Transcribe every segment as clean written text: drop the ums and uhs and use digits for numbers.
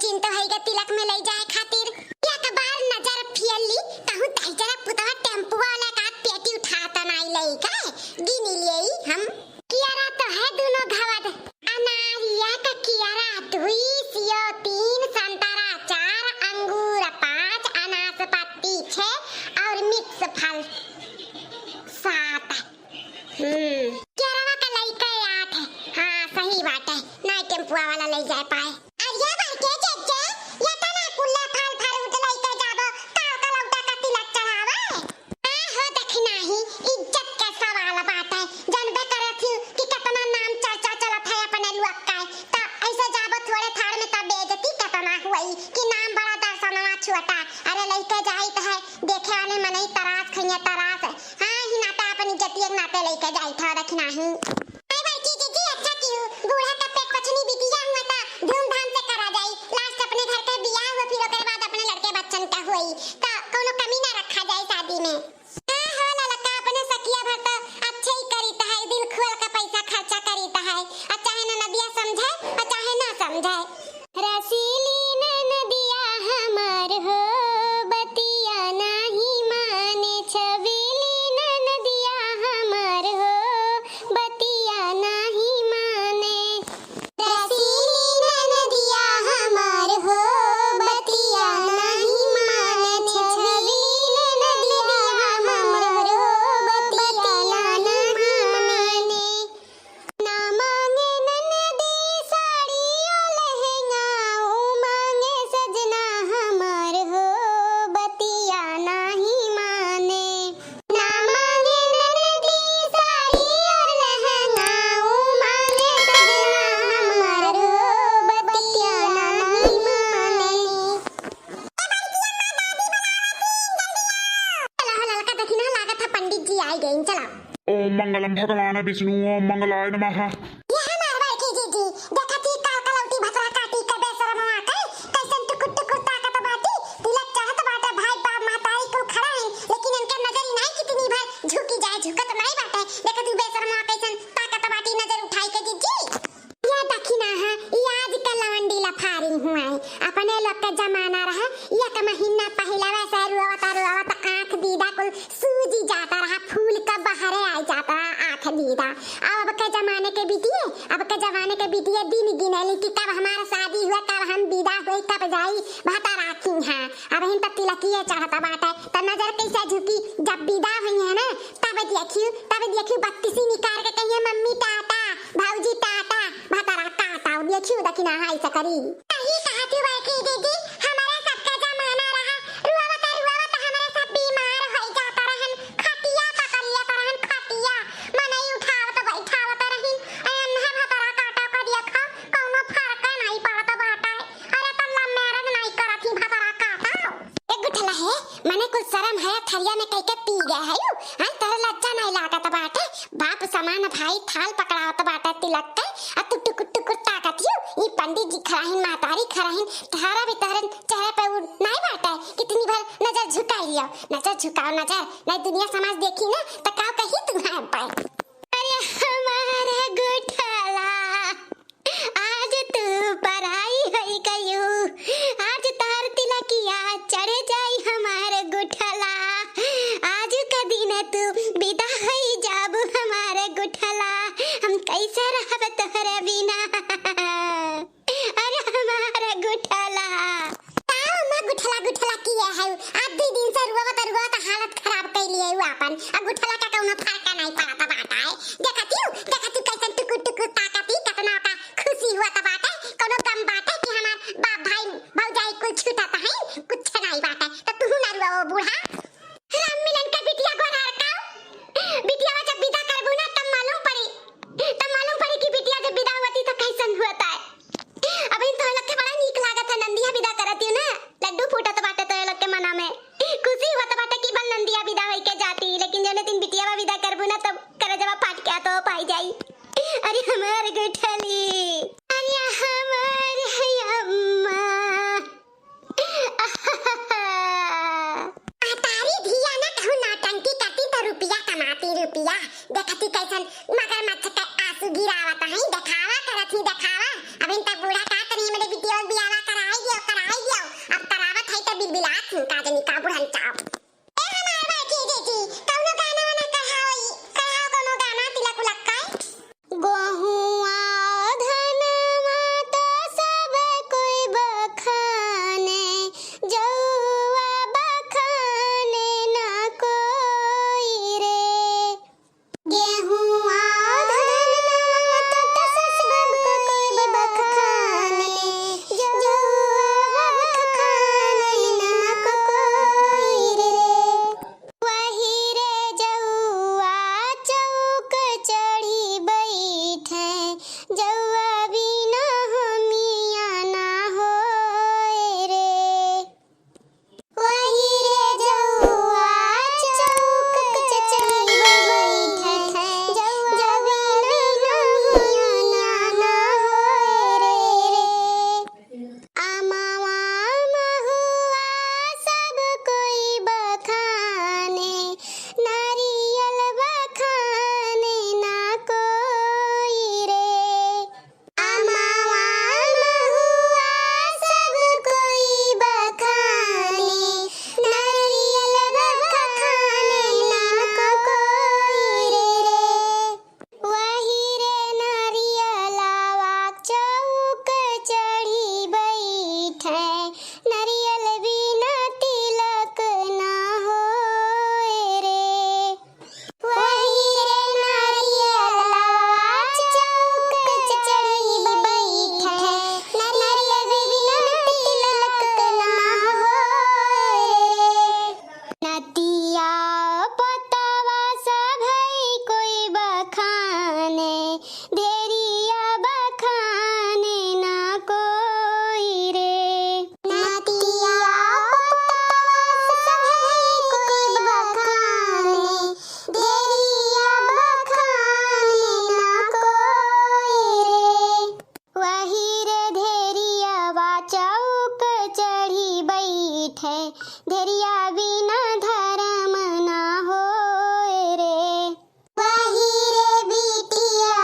चिंता है तिलक में ले जाए खातिर या का बार नजर फियली कहूं तई जरा पुतवा टेम्पो वाला का पेटी उठाता नहीं लई का गिनी लेई हम कियारा तो है दोनों घावत अनारिया का कियारा 2 सियो 3 संतरा 4 अंगूर 5 अनासपाती 6 और मिक्स फल 7 कियारा का लइका 8 है हां सही बात है ना टेम्पो वाला ले जा पाए अरे बार के चचे या तना कुल्ला फल फरूट लइका जाबो काल का लौटा का तिलक चढ़ावा हो देखना ही इज्जत का सवाल बात है जानबे करे थी कि कितना नाम चर्चा चलत है अपने लोग का त ऐसे जाबो थोड़े थाड़ में तब बेइज्जती कितना हुई कि नाम बड़ा दर्शनवा छोटा अरे लइका जाई त है देखे आने मनई तरास खइया तरास हां ही नाता अपनी इज्जत एक नाते लइका जाई था देखना ही आई बड़की जीजी अच्छा क्यों बूढ़ा का पेट पछनी बिटिया हुआ था धूमधाम से करा जाई लास्ट अपने घर के बियाह हुआ फिर ओकर बाद अपने लड़के बच्चन का हुई त कोनो कमी ना रखा जाए शादी में हां हो ललका अपने सखिया भर तो अच्छे ही करीता है दिल खोल का पैसा खर्चा करीता है चाहे ना नदिया समझे चाहे ना समझे रसीली नदिया हमार हो बतिया नहीं माने छबीली नदिया हमार हो बतिया नहीं माने रसीली नदिया हमार हो बतिया नहीं माने छबीली नदिया हमार हो बतिया नहीं माने ना मांगे ननदी साड़ी और लहंगा ओ मांगे सजना हमार हो बतिया नहीं माने ना मांगे ननदी साड़ी और लहंगा ओ मांगे सजना हमार हो बतिया नहीं माने चला ललका देखी ना लागत था पंडित जी आई गए चला ओम मंगलम भगवान विष्णु ओम मंगलाय नमः यह मारवाड़ की जीजी देखती काल कलौटी भसरा काटी के बेशरम आके कैसन टुकुर टुकुर ताकत बाटी तिलक चाहत बाटे भाई बाप माताई को खड़ा है लेकिन इनके नजर ही नहीं कितनी भर झुकी जाए झुकत नहीं बाटे देखती बेशरम कैसन ताकत बाटी नजर उठाई के जीजी ये दखिना है ये आज का लवंडी लफारिंग हुआ है अपने लोग का जमाना रहा ये का महीना पहला वैसे रुआवत आंख दीदा कुल सूजी जाता रहा फूल का बहारे आ जाता रहा आंख दीदा अब के जमाने के बिटिया दिन गिनेली कि कब हमारा शादी हुआ कब हम विदा हुई कब जाई भाता राखी हां अब इन तक तिलकिए चढ़ता बाटे त नजर कैसे झुकी जब विदा हुई है ना तब देखियो बत्तीसी निकाल के कहिए मम्मी टाटा भौजी टाटा भाता टाटा देखियो दखिना हाय सकरी सही कहती बाकी दीदी हमारा सबका जमाना रहा रुआवत हमारे सब बीमार हो जाता रहन खटिया पकड़ लिया रहन खटिया मनई उठावत बैठावत रहन अन्हा भतरा काटा कर दिया खा कोनो फर्क नहीं पड़त बाटा अरे तल्ला मैरिज नहीं करथी भतरा काटा एक गुठला है मने कुछ शर्म है थरिया में कई के पी गए है हां तेरे लज्जा नहीं लागत बाटे बाप समान भाई थाल पकड़ावत बाटे तिलक के आ तू टुक टुक ताकत यू ई पंडित जी खराहिन मातारी खराहिन तारा भी तारन चेहरे पे नहीं बाटे कितनी बार नजर झुकाई लियो नजर झुकाओ नजर नहीं दुनिया समाज देखी ना त काव कही तू है पाए अरे हमारा गुठला आज तू पराई है कयू आज तार तिलकिया चढ़ जाई हमारे गुठला आज का दिन तू विदा होई जाबू हमारे गुठला हम कैसे रहब तोहरे बिना अरे हमारा गुठला ताऊ मैं गुठला किए है आधी दिन से रुआवत हालत खराब कर लिए हूं अपन अब गुठला का कोनो फर्क नहीं पड़ता बाटा है देखती कैसे टुकुर टुकुर ताकती कितना का खुशी हुआ त बाटा कोनो कम बाटा कि हमार बाप भाई भौजाई कुल छूटता है कुछ नहीं बाटा त तू ना रुआओ बूढ़ा राम मिलन का बिटिया गोरार का बिटिया जब विदा करबू ना तब मालूम पड़ी कि बिटिया जब विदा होती तो कैसन होता है अब इन तो लोग के बड़ा नीक लागत है नंदिया विदा करती हूं ना लड्डू फूटत बाटे तो लोग के मना में खुशी होत बाटे कि बल नंदिया विदा होई के जाती लेकिन जने दिन बिटिया विदा करबू ना तब करजवा फाट के तो पाई जाई अरे हमार गुठली अरे हमार अम्मा तारी धिया ना कहू नाटंकी करती तो रुपया कमाती रुपया देखती कैसन मगरमच्छ का आंसू गिरावत है दिखावा करत ही दिखावा अब इन तक बूढ़ा का तनी मेरे बिटिया बियावा कराई गयो धैर्य बिना धर्म ना होए रे। वही रे बिटिया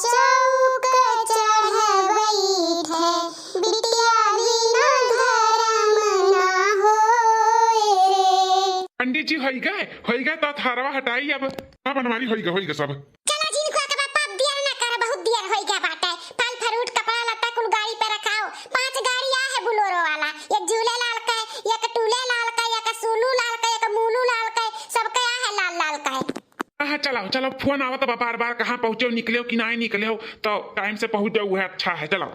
चौक चढ़ बैठे, बिटिया बिना धर्म ना होए रे। पंडित जी होई गए तो थारवा हटाई अब बनवाली होई गए सब। चला जिनको के बापा देर ना कर, बहुत देर होई गया बाटे। फल फ्रूट कपड़ा लत्ता कुल गाड़ी पे रखाओ। 5 गाड़ियां है बुलोरो वाला, एक झूले लाल का, एक टूले लाल का, एक सुलू लाल का, एक मुलू लाल का, सबका है लाल लाल का। हाँ चलो फोन आवत बार बार, कहाँ पहुँचे निकले हो कि नहीं निकले हो, तो टाइम से पहुँच जाओ है अच्छा है। चलो